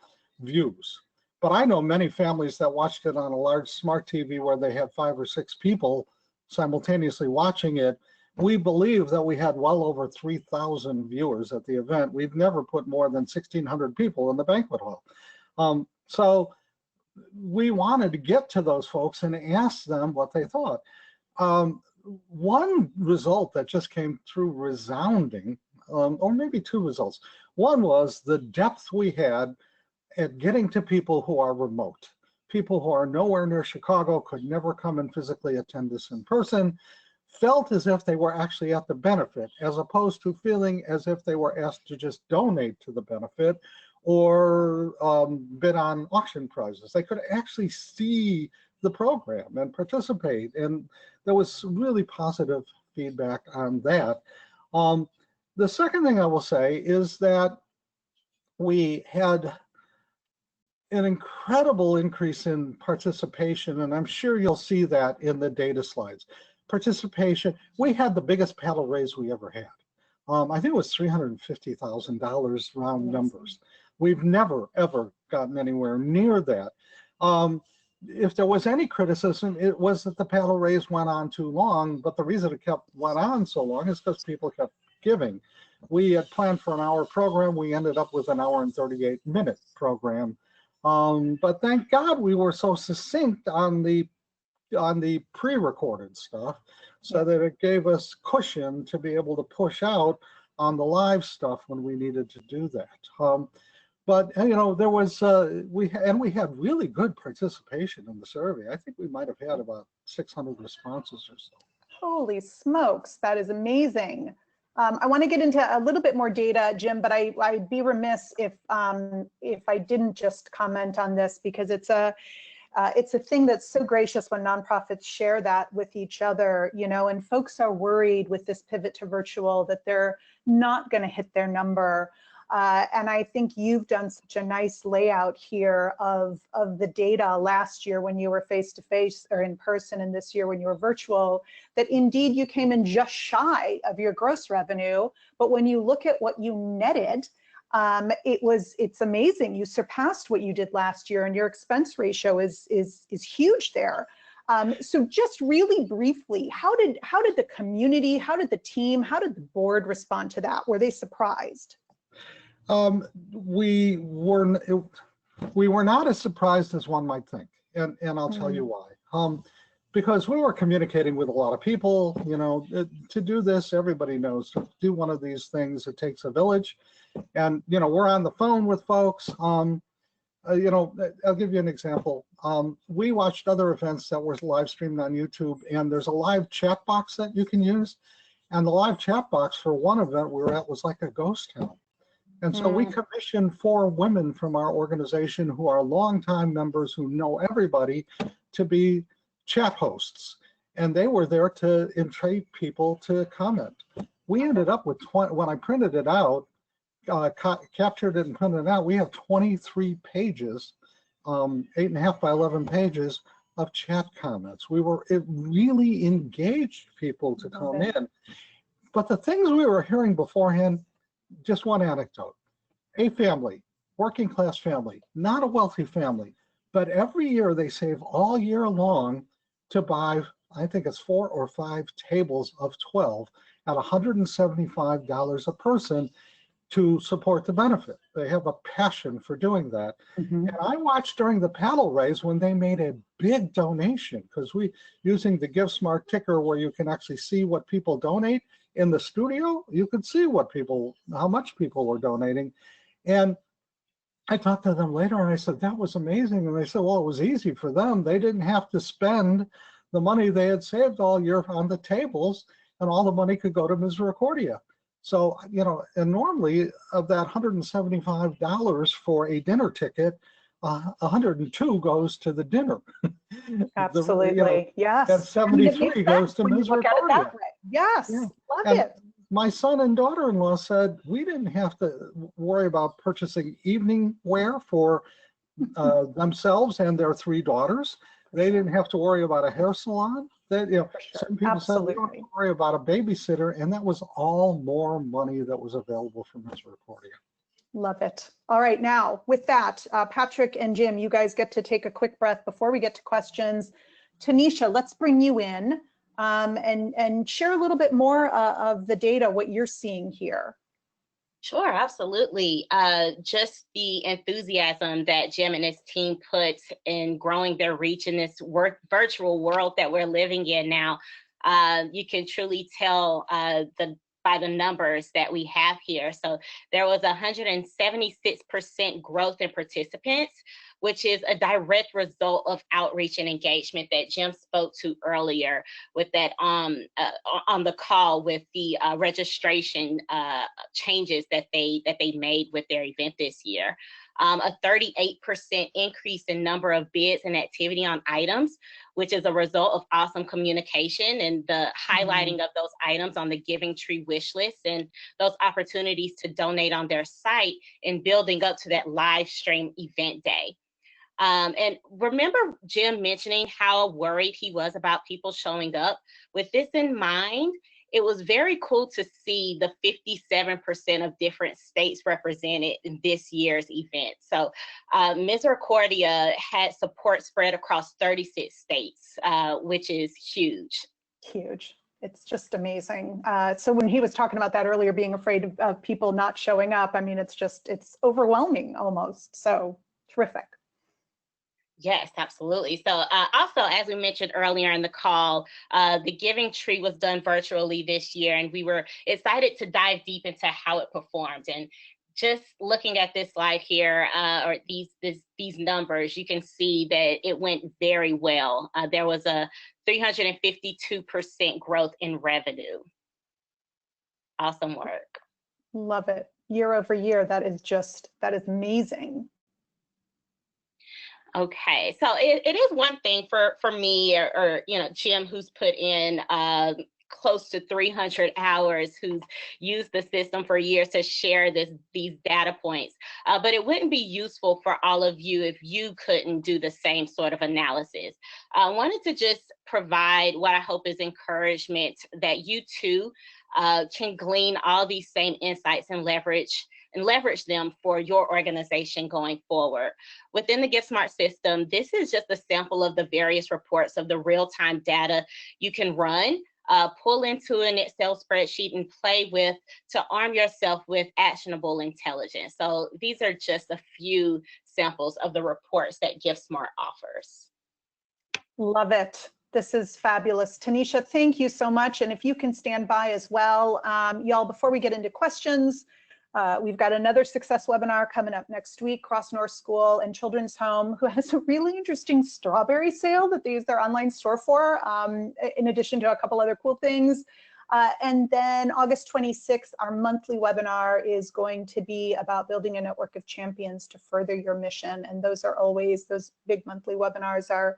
views. But I know many families that watched it on a large smart TV where they had 5 or 6 people simultaneously watching it. We believe that we had well over 3,000 viewers at the event. We've never put more than 1,600 people in the banquet hall. So we wanted to get to those folks and ask them what they thought. One result that just came through resounding, or maybe 2 results. One was the depth we had at getting to people who are remote, people who are nowhere near Chicago, could never come and physically attend this in person, felt as if they were actually at the benefit, as opposed to feeling as if they were asked to just donate to the benefit or bid on auction prizes. They could actually see the program and participate, and there was really positive feedback on that. The second thing I will say is that we had an incredible increase in participation, and I'm sure you'll see that in the data slides. Participation, we had the biggest paddle raise we ever had. I think it was $350,000 round numbers. We've never, ever gotten anywhere near that. If there was any criticism, it was that the paddle raise went on too long, but the reason it went on so long is because people kept giving. We had planned for an hour program. We ended up with an hour and 38-minute program. But thank God we were so succinct on the pre-recorded stuff, so that it gave us cushion to be able to push out on the live stuff when we needed to do that. But you know, there was we had really good participation in the survey. I think we might have had about 600 responses or so. Holy smokes, that is amazing. I want to get into a little bit more data, Jim, but I'd be remiss if I didn't just comment on this, because it's a thing that's so gracious when nonprofits share that with each other, you know, and folks are worried with this pivot to virtual that they're not going to hit their number. And I think you've done such a nice layout here of the data last year when you were face-to-face or in person, and this year when you were virtual, that indeed you came in just shy of your gross revenue. But when you look at what you netted, it's amazing. You surpassed what you did last year, and your expense ratio is huge there. So just really briefly, how did the community, how did the team, how did the board respond to that? Were they surprised? We were not as surprised as one might think, and I'll tell you why. Because we were communicating with a lot of people. You know, to do this, everybody knows, to do one of these things, it takes a village. And, you know, we're on the phone with folks. You know, I'll give you an example. We watched other events that were live streamed on YouTube, and there's a live chat box that you can use. And the live chat box for one event we were at was like a ghost town. And so we commissioned 4 women from our organization who are longtime members who know everybody to be chat hosts. And they were there to invite people to comment. We ended up with 20, when I printed it out, captured it and printed it out, we have 23 pages, 8.5 by 11 pages of chat comments. It really engaged people to come in. But the things we were hearing beforehand, just one anecdote. A family, working class family, not a wealthy family, but every year they save all year long to buy, I think it's 4 or 5 tables of 12 at $175 a person to support the benefit. They have a passion for doing that. And I watched during the paddle raise when they made a big donation, because using the GiveSmart ticker where you can actually see what people donate in the studio, you could see how much people were donating. And I talked to them later and I said, that was amazing. And they said, well, it was easy for them. They didn't have to spend the money they had saved all year on the tables, and all the money could go to Misericordia. So, you know, and normally of that $175 for a dinner ticket, 102 goes to the dinner. Absolutely, you know, yes. And 73 goes to Misericordia. Yes, yeah. Love it. My son and daughter-in-law said we didn't have to worry about purchasing evening wear for themselves and their 3 daughters. They didn't have to worry about a hair salon. Some people said we don't have to worry about a babysitter, and that was all more money that was available from Misericordia. Love it. All right, now with that, Patrick and Jim, you guys get to take a quick breath before we get to questions. Tanisha, let's bring you in and share a little bit more of the data, what you're seeing here. Sure, absolutely. Just the enthusiasm that Jim and his team put in growing their reach in this virtual world that we're living in now. You can truly tell the by the numbers that we have here. So there was 176% growth in participants, which is a direct result of outreach and engagement that Jim spoke to earlier with that on the call with the registration changes that they made with their event this year. A 38% increase in number of bids and activity on items, which is a result of awesome communication and the highlighting of those items on the Giving Tree wish list and those opportunities to donate on their site and building up to that live stream event day. And remember Jim mentioning how worried he was about people showing up. With this in mind, it was very cool to see the 57% of different states represented in this year's event. So Misericordia had support spread across 36 states, which is huge. Huge. It's just amazing. So when he was talking about that earlier, being afraid of people not showing up, I mean, it's overwhelming almost. So terrific. Yes, absolutely. So also, as we mentioned earlier in the call, the Giving Tree was done virtually this year, and we were excited to dive deep into how it performed. And just looking at this slide here, or these numbers, you can see that it went very well. There was a 352% growth in revenue. Awesome work. Love it. Year over year, that is amazing. Okay, so it is one thing for me or Jim, who's put in close to 300 hours, who's used the system for years, to share these data points. But it wouldn't be useful for all of you if you couldn't do the same sort of analysis. I wanted to just provide what I hope is encouragement that you too can glean all these same insights and leverage them for your organization going forward. Within the GiveSmart system, this is just a sample of the various reports of the real-time data you can run, pull into an Excel spreadsheet and play with to arm yourself with actionable intelligence. So these are just a few samples of the reports that GiveSmart offers. Love it. This is fabulous. Tanisha, thank you so much. And if you can stand by as well, y'all, before we get into questions, we've got another Success webinar coming up next week. Cross North School and Children's Home, who has a really interesting strawberry sale that they use their online store for, in addition to a couple other cool things. And then August 26th, our monthly webinar is going to be about building a network of champions to further your mission. And those big monthly webinars are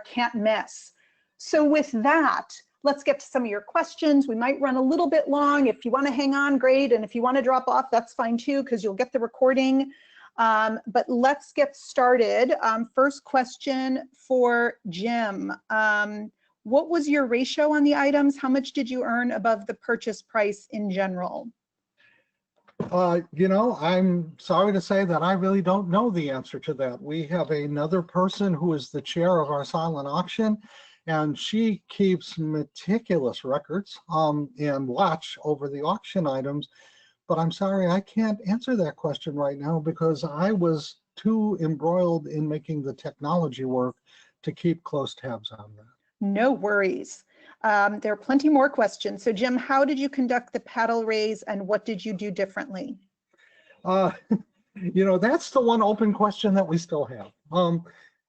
can't miss. So with that, let's get to some of your questions. We might run a little bit long. If you want to hang on, great. And if you want to drop off, that's fine too, because you'll get the recording. But let's get started. First question for Jim. What was your ratio on the items? How much did you earn above the purchase price in general? I'm sorry to say that I really don't know the answer to that. We have another person who is the chair of our silent auction, and she keeps meticulous records and watch over the auction items. But I'm sorry, I can't answer that question right now because I was too embroiled in making the technology work to keep close tabs on that. No worries. There are plenty more questions. So Jim, how did you conduct the paddle raise and what did you do differently? That's the one open question that we still have.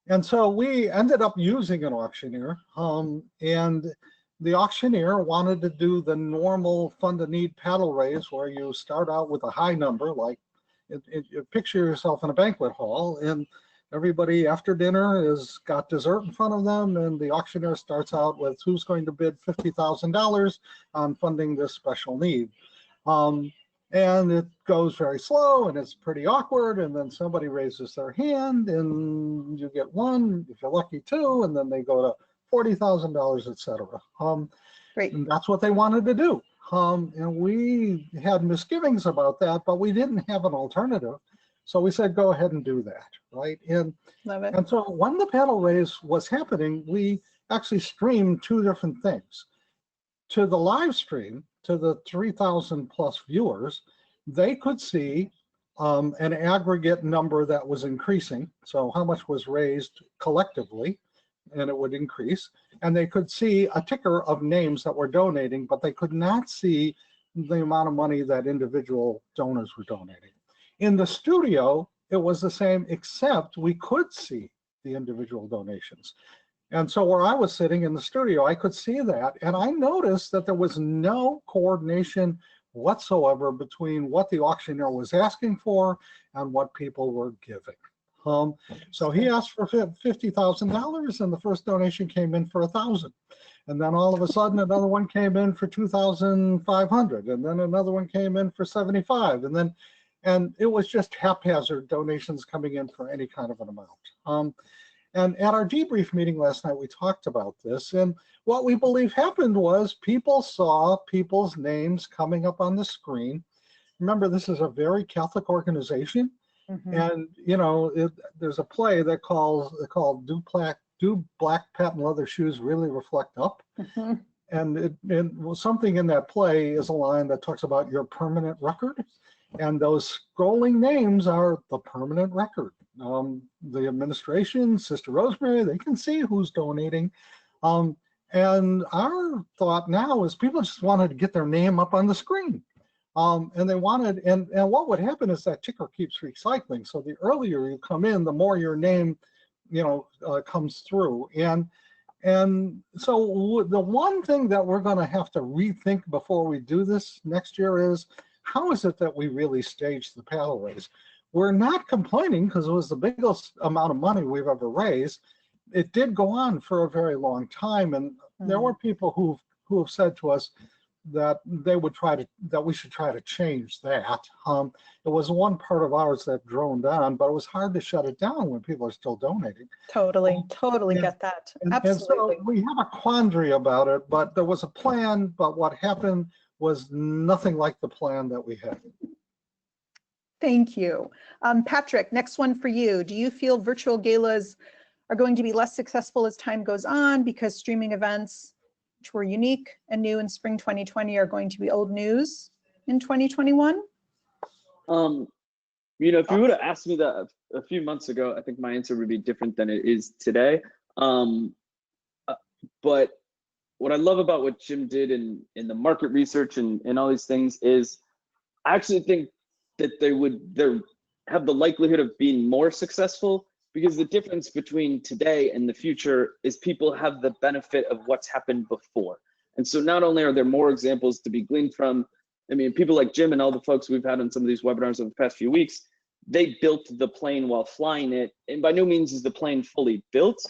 And so we ended up using an auctioneer, and the auctioneer wanted to do the normal fund a need paddle raise where you start out with a high number, like you picture yourself in a banquet hall, and everybody after dinner has got dessert in front of them, and the auctioneer starts out with who's going to bid $50,000 on funding this special need. And it goes very slow and it's pretty awkward, and then somebody raises their hand and you get one, if you're lucky, two, and then they go to $40,000, etc. Great. And that's what they wanted to do. And we had misgivings about that, but we didn't have an alternative. So we said, go ahead and do that, right? Love it. And so when the paddle raise was happening, we actually streamed two different things. To the live stream, to the 3,000 plus viewers, they could see an aggregate number that was increasing. So how much was raised collectively, and it would increase. And they could see a ticker of names that were donating, but they could not see the amount of money that individual donors were donating. In the studio, it was the same, except we could see the individual donations. And so where I was sitting in the studio, I could see that. And I noticed that there was no coordination whatsoever between what the auctioneer was asking for and what people were giving. So he asked for $50,000 and the first donation came in for $1,000. And then all of a sudden another one came in for $2,500, and then another one came in for $75. And it was just haphazard donations coming in for any kind of an amount. And at our debrief meeting last night, we talked about this. And what we believe happened was people saw people's names coming up on the screen. Remember, this is a very Catholic organization. Mm-hmm. And, you know, there's a play that called Do Black Patent Leather Shoes Really Reflect Up? Mm-hmm. And something in that play is a line that talks about your permanent record. And those scrolling names are the permanent record. The administration, Sister Rosemary, they can see who's donating. And our thought now is people just wanted to get their name up on the screen. And they wanted, and what would happen is that ticker keeps recycling. So the earlier you come in, the more your name, you know, comes through. And so the one thing that we're going to have to rethink before we do this next year is, how is it that we really stage the paddle race? We're not complaining because it was the biggest amount of money we've ever raised. It did go on for a very long time, and there were people who have said to us that we should try to change that. It was one part of ours that droned on, but it was hard to shut it down when people are still donating. Totally get that. Absolutely. And so we have a quandary about it, but there was a plan, but what happened was nothing like the plan that we had. Thank you. Patrick, next one for you. Do you feel virtual galas are going to be less successful as time goes on because streaming events, which were unique and new in spring 2020, are going to be old news in 2021? You know, if you would have asked me that a few months ago, I think my answer would be different than it is today. But what I love about what Jim did in the market research and all these things is, I actually think that they have the likelihood of being more successful, because the difference between today and the future is people have the benefit of what's happened before. And so not only are there more examples to be gleaned from, I mean, people like Jim and all the folks we've had on some of these webinars over the past few weeks, they built the plane while flying it. And by no means is the plane fully built,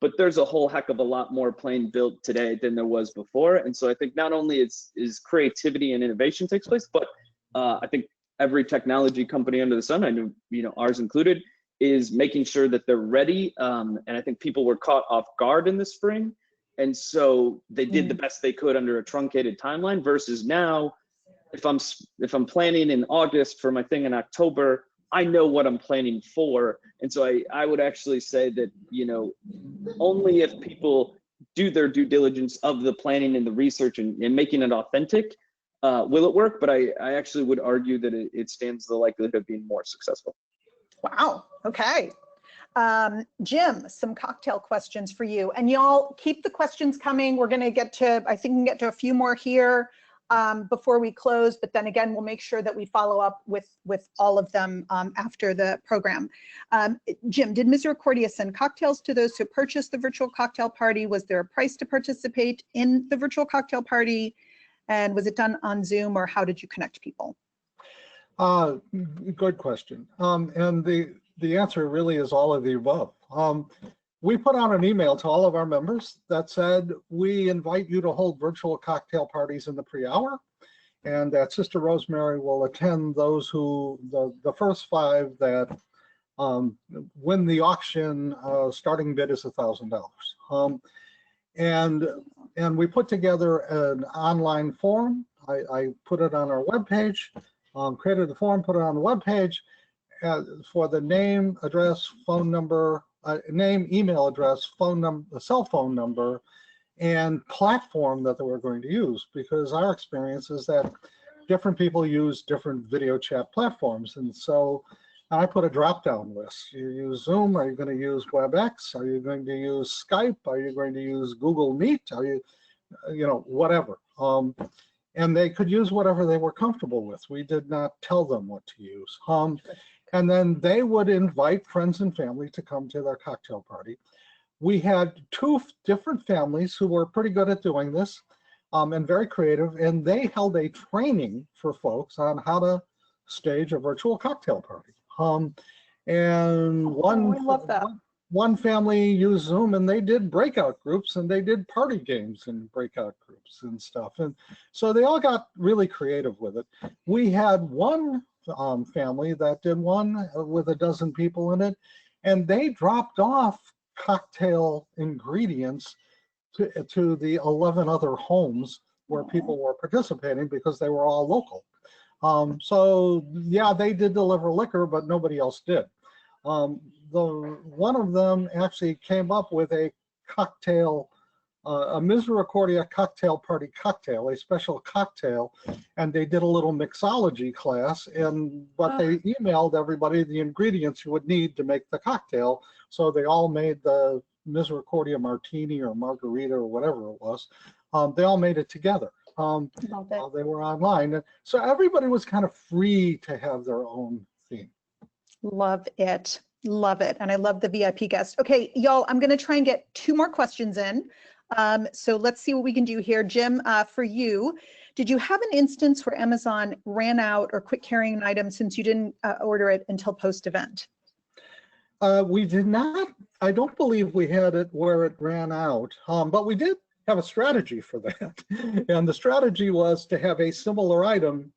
but there's a whole heck of a lot more plane built today than there was before. And so I think not only is creativity and innovation takes place, but I think every technology company under the sun, I know, you know, ours included, is making sure that they're ready. And I think people were caught off guard in the spring. And so they did the best they could under a truncated timeline, versus now, if I'm planning in August for my thing in October, I know what I'm planning for. And so I would actually say that, you know, only if people do their due diligence of the planning and the research and making it authentic, will it work? But I actually would argue that it stands the likelihood of being more successful. Wow, okay. Jim, some cocktail questions for you. And y'all keep the questions coming. We're gonna get to, I think we can get to a few more here before we close, but then again, we'll make sure that we follow up with all of them after the program. Jim, did Misericordia send cocktails to those who purchased the virtual cocktail party? Was there a price to participate in the virtual cocktail party? And was it done on Zoom, or how did you connect people? Good question. And the answer really is all of the above. We put out an email to all of our members that said, we invite you to hold virtual cocktail parties in the pre-hour, and that Sister Rosemary will attend those who, the first 5 that win the auction. Starting bid is $1,000. And we put together an online form. I put it on our webpage, created the form, put it on the webpage for the name, address, phone number, name, email address, phone number, cell phone number, and platform that they were going to use, because our experience is that different people use different video chat platforms. And so I put a drop-down list. You use Zoom, are you going to use WebEx? Are you going to use Skype? Are you going to use Google Meet? Are you, you know, whatever. and they could use whatever they were comfortable with. We did not tell them what to use. And then they would invite friends and family to come to their cocktail party. We had two different families who were pretty good at doing this and very creative, and they held a training for folks on how to stage a virtual cocktail party. And I love that. one family used Zoom, and they did breakout groups, and they did party games in breakout groups and stuff. And so they all got really creative with it. We had one family that did one with a dozen people in it, and they dropped off cocktail ingredients to the 11 other homes where people were participating because they were all local. So yeah, they did deliver liquor, but nobody else did. One of them actually came up with a cocktail, a Misericordia cocktail party cocktail, a special cocktail, and they did a little mixology class, but they emailed everybody the ingredients you would need to make the cocktail. So they all made the Misericordia martini or margarita or whatever it was. They all made it together. While they were online. So everybody was kind of free to have their own theme. Love it. Love it. And I love the VIP guest. Okay, y'all, I'm going to try and get 2 more questions in. So let's see what we can do here. Jim, for you, did you have an instance where Amazon ran out or quit carrying an item since you didn't order it until post-event? We did not. I don't believe we had it where it ran out, but we did have a strategy for that. And the strategy was to have a similar item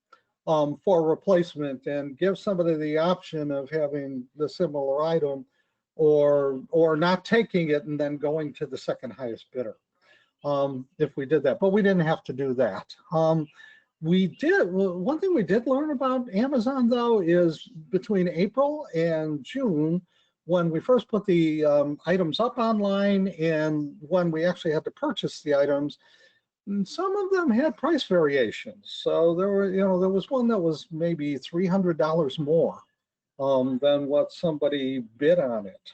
for replacement and give somebody the option of having the similar item or not taking it and then going to the second highest bidder if we did that. But we didn't have to do that. One thing we did learn about Amazon, though, is between April and June, when we first put the items up online and when we actually had to purchase the items, some of them had price variations. So there was one that was maybe $300 more than what somebody bid on it.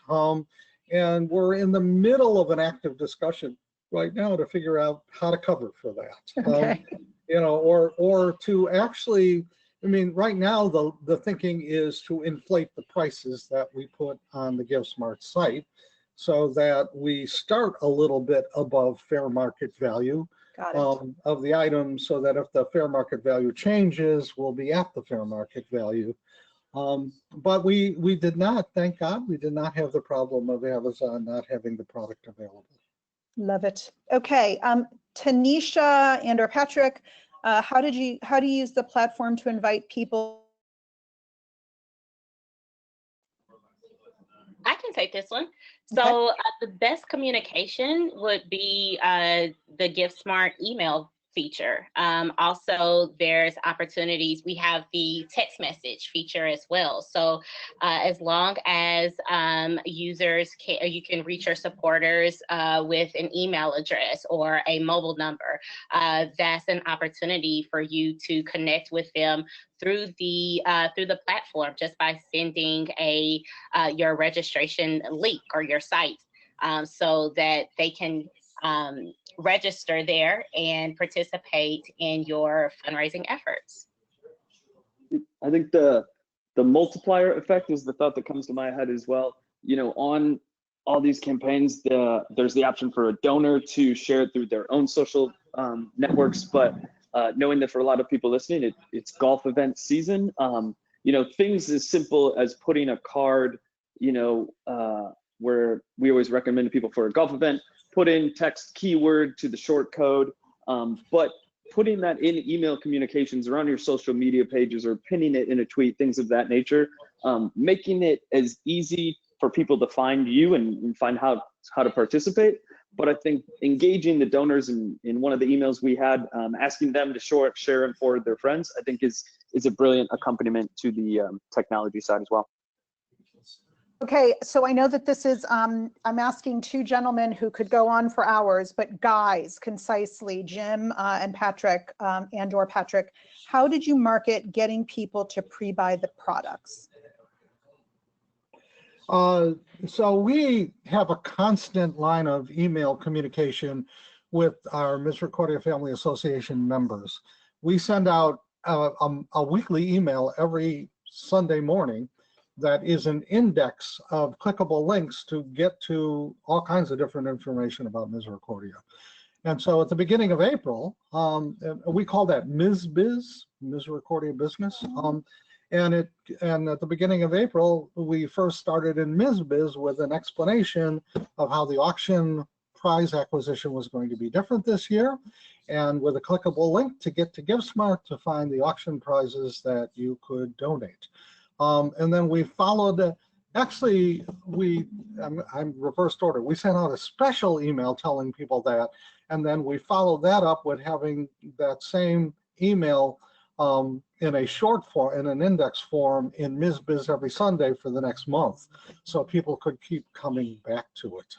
And we're in the middle of an active discussion right now to figure out how to cover for that. Okay. Or to actually, I mean, right now the thinking is to inflate the prices that we put on the GiveSmart site so that we start a little bit above fair market value of the item, so that if the fair market value changes, we'll be at the fair market value. But we did not, thank God, we did not have the problem of Amazon not having the product available. Love it. Okay, Tanisha and or Patrick, how do you use the platform to invite people? I can take this one. So the best communication would be the GiveSmart email feature. Also, there's opportunities. We have the text message feature as well. So as long as users you can reach your supporters with an email address or a mobile number, that's an opportunity for you to connect with them through the platform just by sending your registration link or your site so that they can register there and participate in your fundraising efforts. I think the multiplier effect is the thought that comes to my head as well. On all these campaigns, there's the option for a donor to share it through their own social networks, but knowing that for a lot of people listening, it's golf event season. Things as simple as putting a card, where we always recommend to people for a golf event, put in text keyword to the short code, but putting that in email communications or on your social media pages or pinning it in a tweet, things of that nature, making it as easy for people to find you and find how to participate. But I think engaging the donors in one of the emails we had, asking them to share and forward their friends, I think is a brilliant accompaniment to the technology side as well. Okay, so I know that this is, I'm asking 2 gentlemen who could go on for hours, but guys, concisely, Jim and Patrick, and/or Patrick, how did you market getting people to pre-buy the products? So we have a constant line of email communication with our Misericordia Family Association members. we send out a weekly email every Sunday morning that is an index of clickable links to get to all kinds of different information about Misericordia. And so at the beginning of April, we call that MisBiz, Misericordia Business. And at the beginning of April, we first started in MisBiz with an explanation of how the auction prize acquisition was going to be different this year, and with a clickable link to get to GiveSmart to find the auction prizes that you could donate. And then we followed, actually, I'm reversed order. We sent out a special email telling people that, and then we followed that up with having that same email in a short form, in an index form in MisBiz every Sunday for the next month, so people could keep coming back to it.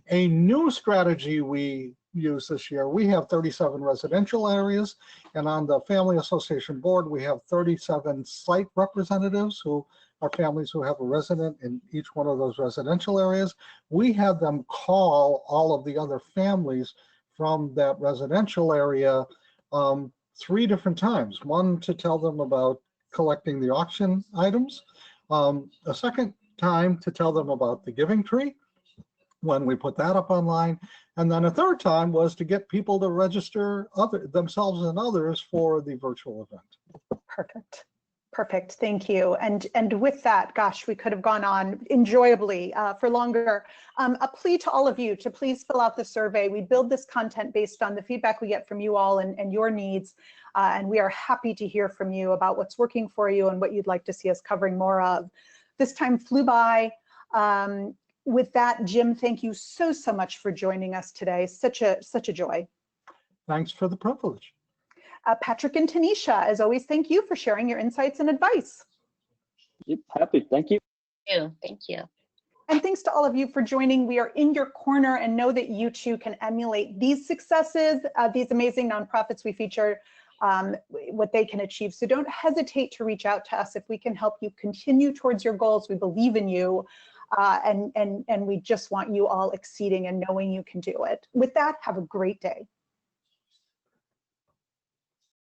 A new strategy we use this year, we have 37 residential areas, and on the Family Association board, we have 37 site representatives who are families who have a resident in each one of those residential areas. We have them call all of the other families from that residential area 3 different times. One to tell them about collecting the auction items, a second time to tell them about the giving tree when we put that up online, and then a third time was to get people to register themselves and others for the virtual event. Perfect. Perfect. Thank you. And with that, gosh, we could have gone on enjoyably for longer. A plea to all of you to please fill out the survey. We build this content based on the feedback we get from you all and your needs. And we are happy to hear from you about what's working for you and what you'd like to see us covering more of. This time flew by. With that, Jim, thank you so much for joining us today. Such a joy. Thanks for the privilege. Patrick and Tanisha, as always, thank you for sharing your insights and advice. Yep, happy. Thank you. Thank you. And thanks to all of you for joining. We are in your corner, and know that you too can emulate these successes, these amazing nonprofits we feature, what they can achieve. So don't hesitate to reach out to us if we can help you continue towards your goals. We believe in you, and we just want you all exceeding and knowing you can do it. With that, have a great day.